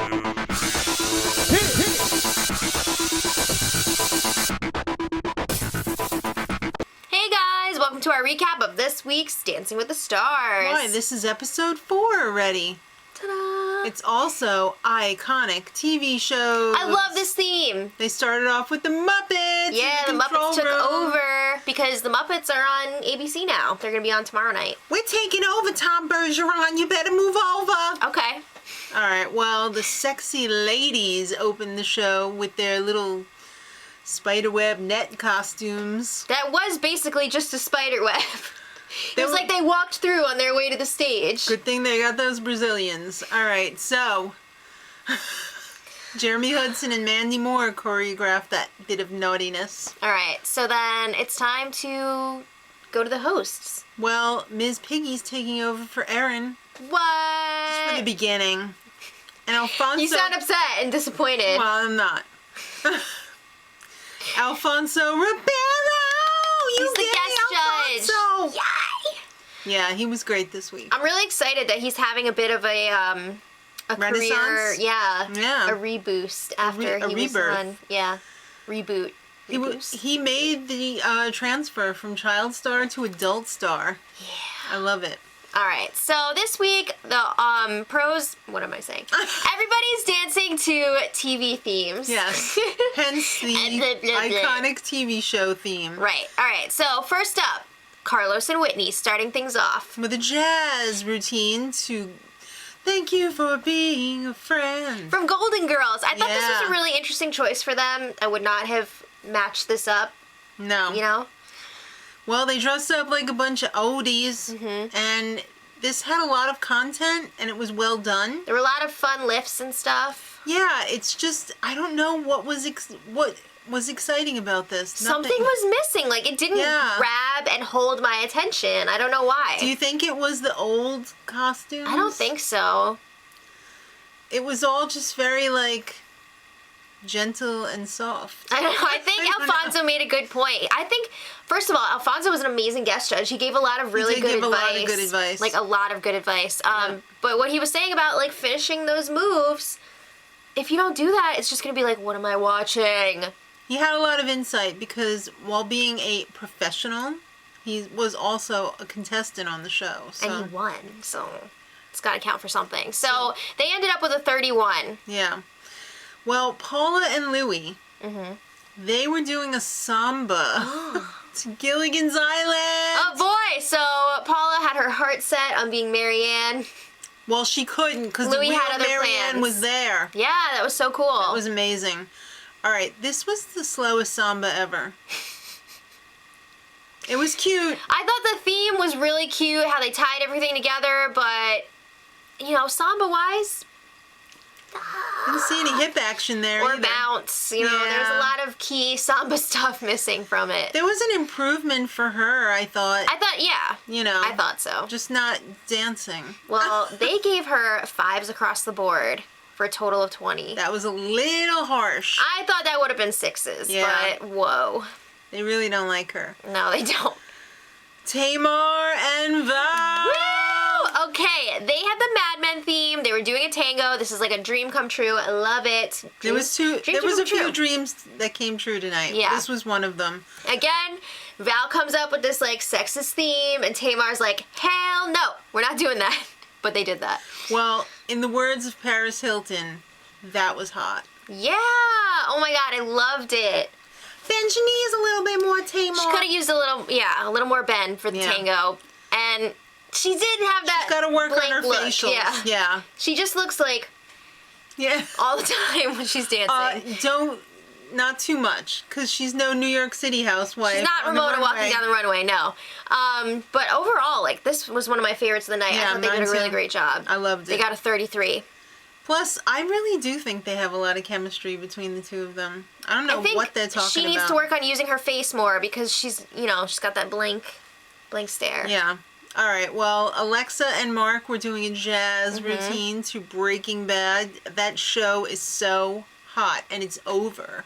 Hey guys, welcome to our recap of this week's Dancing with the Stars. Why, this is episode 4 already. Ta-da! It's also iconic TV shows. I love this theme. They started off with the Muppets. Yeah, the Muppets took over because the Muppets are on ABC now. They're going to be on tomorrow night. We're taking over, Tom Bergeron. You better move over. Okay. All right, well, the sexy ladies opened the show with their little spiderweb net costumes. That was basically just a spider web. It was like they walked through on their way to the stage. Good thing they got those Brazilians. All right, so Jeremy Hudson and Mandy Moore choreographed that bit of naughtiness. All right, so then it's time to go to the hosts. Well, Ms. Piggy's taking over for Erin. What? Just for the beginning. And Alfonso... You sound upset and disappointed. Well, I'm not. Alfonso Ribeiro! He's the guest judge. Alfonso! Yay! Yeah, he was great this week. I'm really excited that he's having a bit of a Renaissance? career, Yeah. a reboost after a he was rebirth. on, reboot. He made the transfer from child star to adult star. Yeah. I love it. All right, so this week the pros. What am I saying? Everybody's dancing to TV themes. Yes. Hence the iconic TV show theme. Right. All right. So first up, Carlos and Whitney starting things off with a jazz routine to "Thank You for Being a Friend" from Golden Girls. I thought this was Yeah. a really interesting choice for them. I would not have matched this up. No. You know. Well, they dressed up like a bunch of oldies, and this had a lot of content, and it was well done. There were a lot of fun lifts and stuff. Yeah, it's just, I don't know what was exciting about this. Something was missing. Like, it didn't grab and hold my attention. I don't know why. Do you think it was the old costumes? I don't think so. It was all just very, like, gentle and soft. I don't know. I think Alfonso made a good point. I think, first of all, Alfonso was an amazing guest judge. He gave a lot of really good advice. A lot of good advice. Like, a lot of good advice. But what he was saying about, like, finishing those moves, if you don't do that, it's just going to be like, what am I watching? He had a lot of insight because while being a professional, he was also a contestant on the show. So. And he won, so it's got to count for something. So they ended up with a 31. Yeah. Well, Paula and Louie, they were doing a samba to Gilligan's Island. Oh boy! So Paula had her heart set on being Marianne. Well, she couldn't because the Louie real had other Marianne plans. was there. Yeah, that was so cool. That was amazing. All right, this was the slowest samba ever. It was cute. I thought the theme was really cute, how they tied everything together, but, you know, samba-wise... Didn't see any hip action there or either. bounce. You know, there's a lot of key samba stuff missing from it. There was an improvement for her, I thought. Yeah. You know. I thought so. Just not dancing. Well, they gave her 5s across the board for a total of 20. That was a little harsh. I thought that would have been 6s, but whoa. They really don't like her. No, they don't. Tamar and Val. Woo! Okay, they had the Mad Men theme. They were doing a tango. This is like a dream come true. I love it. There was a few dreams that came true tonight. Yeah. This was one of them. Again, Val comes up with this like sexist theme, and Tamar's like, hell no, we're not doing that. But they did that. Well, in the words of Paris Hilton, that was hot. Yeah. Oh my God, I loved it. Bend your knees a little bit more, Tamar. She could have used a little more bend for the tango. And she did have that. She's got to work on her look. facials. Yeah. She just looks like all the time when she's dancing. Not too much, because she's no New York City housewife. She's not Ramona walking down the runway, no. But overall, like, this was one of my favorites of the night. I thought they did a really great job. I loved it. They got a 33. Plus, I really do think they have a lot of chemistry between the two of them. I don't know what they're talking about. She needs to work on using her face more because she's got that blank stare. Yeah. All right. Well, Alexa and Mark were doing a jazz routine to Breaking Bad. That show is so hot, and it's over.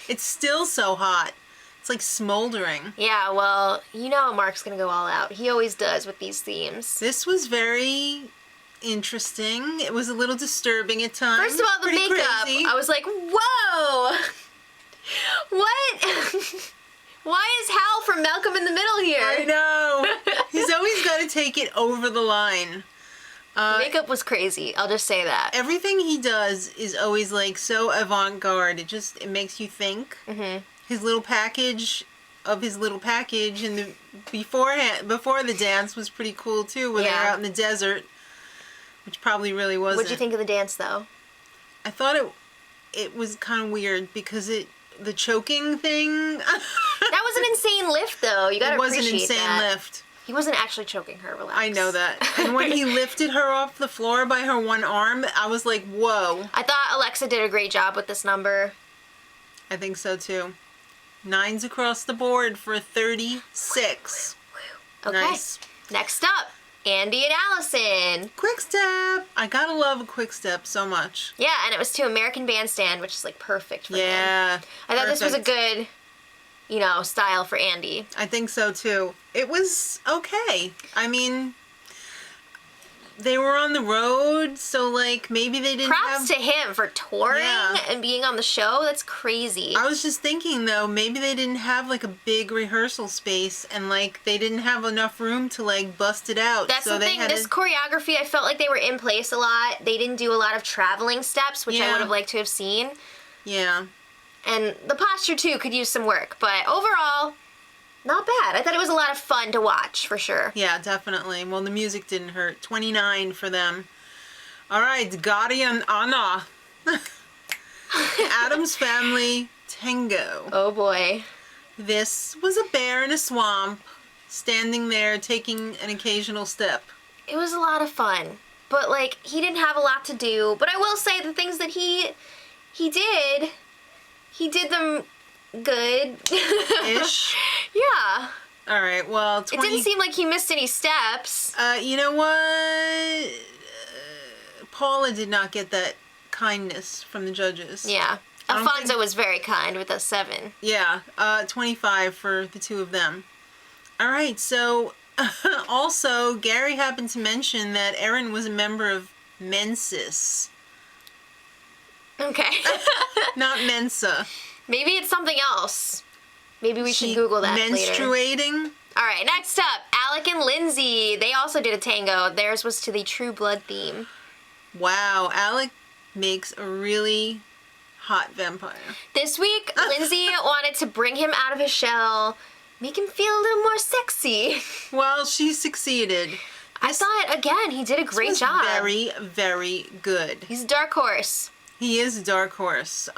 It's still so hot. It's like smoldering. Yeah, well, Mark's going to go all out. He always does with these themes. This was very interesting. It was a little disturbing at times. First of all, the Pretty makeup. crazy. I was like, whoa! What? Why is Hal from Malcolm in the Middle here? I know. He's always got to take it over the line. The makeup was crazy. I'll just say that. Everything he does is always like so avant-garde. It makes you think. Mm-hmm. His little package and the before the dance was pretty cool too, where they were out in the desert, which probably really wasn't. What'd you think of the dance though? I thought it was kind of weird because the choking thing. That was an insane lift though. You gotta appreciate that. It was an insane lift. He wasn't actually choking her. Relax. I know that. And when he lifted her off the floor by her one arm, I was like, whoa. I thought Alexa did a great job with this number. I think so too. 9s across the board for 36. Okay. Nice. Next up, Andy and Allison. Quick step. I gotta love a quick step so much. Yeah, and it was to American Bandstand, which is like perfect for him. Yeah. I thought this was a perfect. good, style for Andy. I think so too. It was okay. I mean, they were on the road, so like maybe they didn't Props to him for touring and being on the show. That's crazy. I was just thinking though, maybe they didn't have like a big rehearsal space and like they didn't have enough room to like bust it out. That's so the thing. This choreography, I felt like they were in place a lot. They didn't do a lot of traveling steps, which I would have liked to have seen. Yeah. And the posture too could use some work, but overall, not bad. I thought it was a lot of fun to watch, for sure. Yeah, definitely. Well, the music didn't hurt. 29 for them. All right, Gotti and Anna. Adam's Family Tango. Oh boy. This was a bear in a swamp, standing there taking an occasional step. It was a lot of fun, but like he didn't have a lot to do. But I will say the things that he did them good. Ish. Yeah. All right, well, It didn't seem like he missed any steps. You know what? Paula did not get that kindness from the judges. Yeah. Alfonso was very kind with a 7. Yeah, 25 for the two of them. All right, so also Gary happened to mention that Erin was a member of Mensis, Okay. not Mensa. Maybe it's something else. Maybe we should Google that later. Menstruating. All right, next up, Alec and Lindsay. They also did a tango. Theirs was to the True Blood theme. Wow, Alec makes a really hot vampire. This week, Lindsay wanted to bring him out of his shell, make him feel a little more sexy. Well, she succeeded. I thought, again, he did a great job. Very, very good. He's a dark horse. He is a dark horse.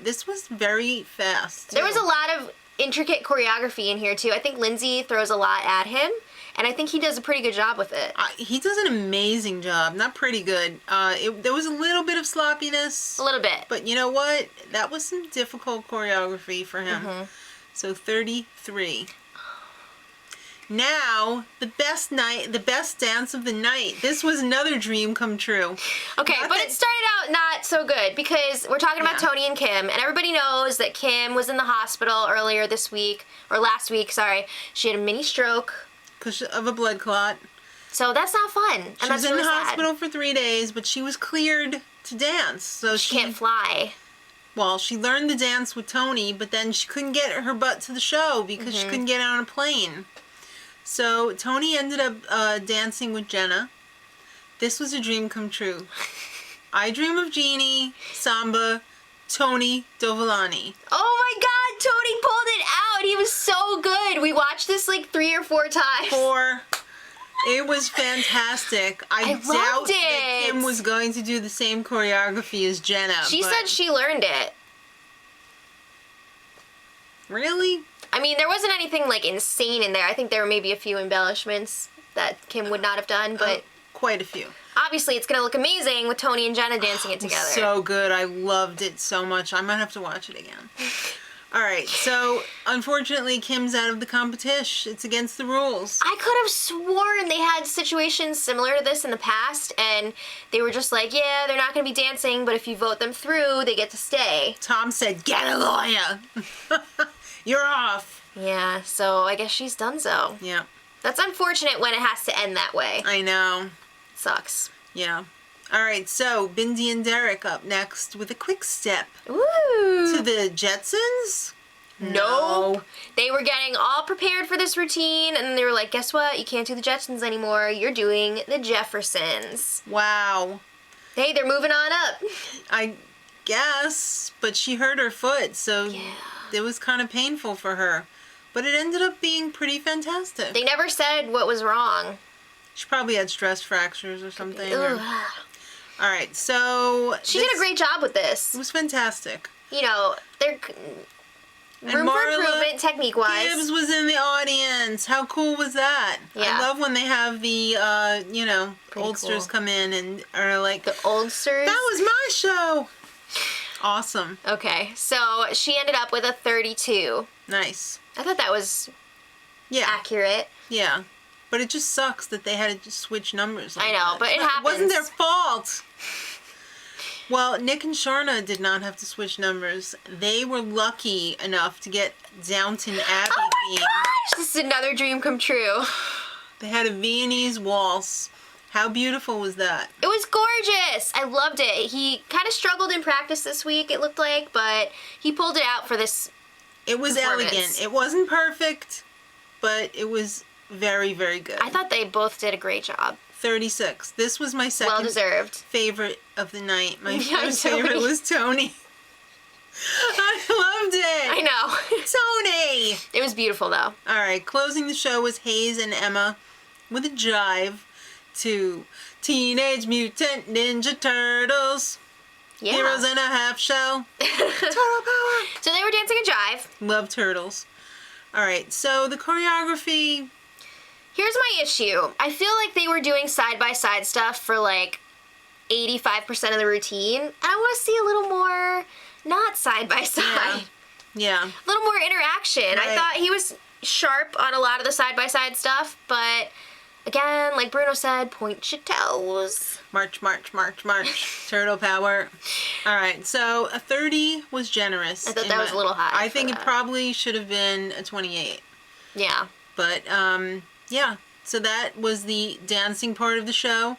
This was very fast. There was a lot of intricate choreography in here, too. I think Lindsay throws a lot at him, and I think he does a pretty good job with it. He does an amazing job. Not pretty good. There was a little bit of sloppiness. A little bit. But you know what? That was some difficult choreography for him. Mm-hmm. So 33. Now, the best dance of the night. This was another dream come true. Okay, but it started out not so good because we're talking about Tony and Kim, and everybody knows that Kim was in the hospital earlier this week, or last week, sorry. She had a mini stroke. Because of a blood clot. So that's not fun. And She was in the hospital for 3 days, but she was cleared to dance. So she can't fly. Well, she learned the dance with Tony, but then she couldn't get her butt to the show because she couldn't get on a plane. So Tony ended up dancing with Jenna. This was a dream come true. I Dream of Jeannie, Samba, Tony Dovolani. Oh my God, Tony pulled it out. He was so good. We watched this like 3 or 4 times. It was fantastic. I doubt that Kim was going to do the same choreography as Jenna. She said she learned it. Really? I mean, there wasn't anything like insane in there. I think there were maybe a few embellishments that Kim would not have done, but quite a few. Obviously, it's going to look amazing with Tony and Jenna dancing it together. So good. I loved it so much. I might have to watch it again. All right. So, unfortunately, Kim's out of the competition. It's against the rules. I could have sworn they had situations similar to this in the past, and they were just like, yeah, they're not going to be dancing, but if you vote them through, they get to stay. Tom said, get a lawyer. You're off. Yeah, so I guess she's done so. Yeah. That's unfortunate when it has to end that way. I know. Sucks. Yeah. All right, so Bindi and Derek up next with a quick step Ooh. to the Jetsons. Nope. They were getting all prepared for this routine, and then they were like, guess what? You can't do the Jetsons anymore. You're doing the Jeffersons. Wow. Hey, they're moving on up. I guess, but she hurt her foot, so Yeah. it was kind of painful for her. But it ended up being pretty fantastic. They never said what was wrong. She probably had stress fractures or something. Ugh. All right, so She did a great job with this. It was fantastic. You know, they're room for Marla improvement technique-wise. Gibbs was in the audience. How cool was that? Yeah. I love when they have the, Pretty oldsters cool. come in and are like, The oldsters. that was my show. Awesome. Okay, so she ended up with a 32. Nice. I thought that was Yeah. accurate. Yeah. But it just sucks that they had to just switch numbers. Like I know, that. but it It wasn't their happens. fault. Well, Nick and Sharna did not have to switch numbers. They were lucky enough to get Downton Abbey Oh my theme. gosh! This is another dream come true. They had a Viennese waltz. How beautiful was that? It was gorgeous. I loved it. He kind of struggled in practice this week, it looked like, but he pulled it out for this. It was Performance. elegant. It wasn't perfect, but it was very, very good. I thought they both did a great job. 36. This was my second Well deserved. favorite of the night. My Yeah, first Tony. favorite was Tony. I loved it. I know. Tony! It was beautiful though. All right, closing the show was Hayes and Emma with a jive to Teenage Mutant Ninja Turtles. Yeah. Heroes in a Half Shell. Turtle power. So they were dancing a jive. Love turtles. All right, so the choreography. Here's my issue. I feel like they were doing side-by-side stuff for like 85% of the routine. And I want to see a little more not side-by-side. Yeah. A little more interaction. I Right. thought he was sharp on a lot of the side-by-side stuff, but again, like Bruno said, point your toes. March, march, march, march. Turtle power. All right, so a 30 was generous. I thought in that was a little high I for think it that. probably should have been a 28. Yeah. But, yeah. So that was the dancing part of the show.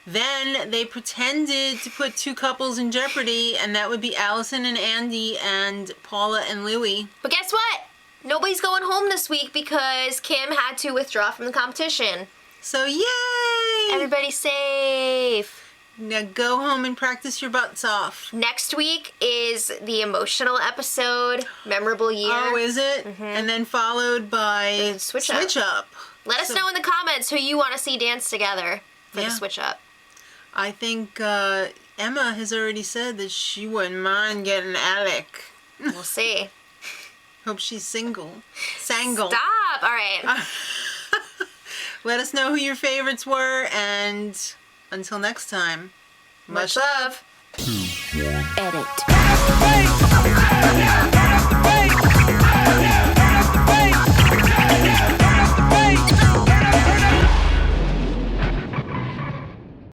Then they pretended to put two couples in jeopardy, and that would be Allison and Andy and Paula and Louie. But guess what? Nobody's going home this week because Kim had to withdraw from the competition. So, yay! Everybody's safe. Now go home and practice your butts off. Next week is the emotional episode, Memorable Year. Oh, is it? And then followed by The Switch Up. Up. Let us So- know in the comments who you want to see dance together for Yeah. the Switch Up. I think Emma has already said that she wouldn't mind getting Alec. We'll see. Hope she's single. Sangle. Stop. All right. Let us know who your favorites were, and until next time, Much love. Edit.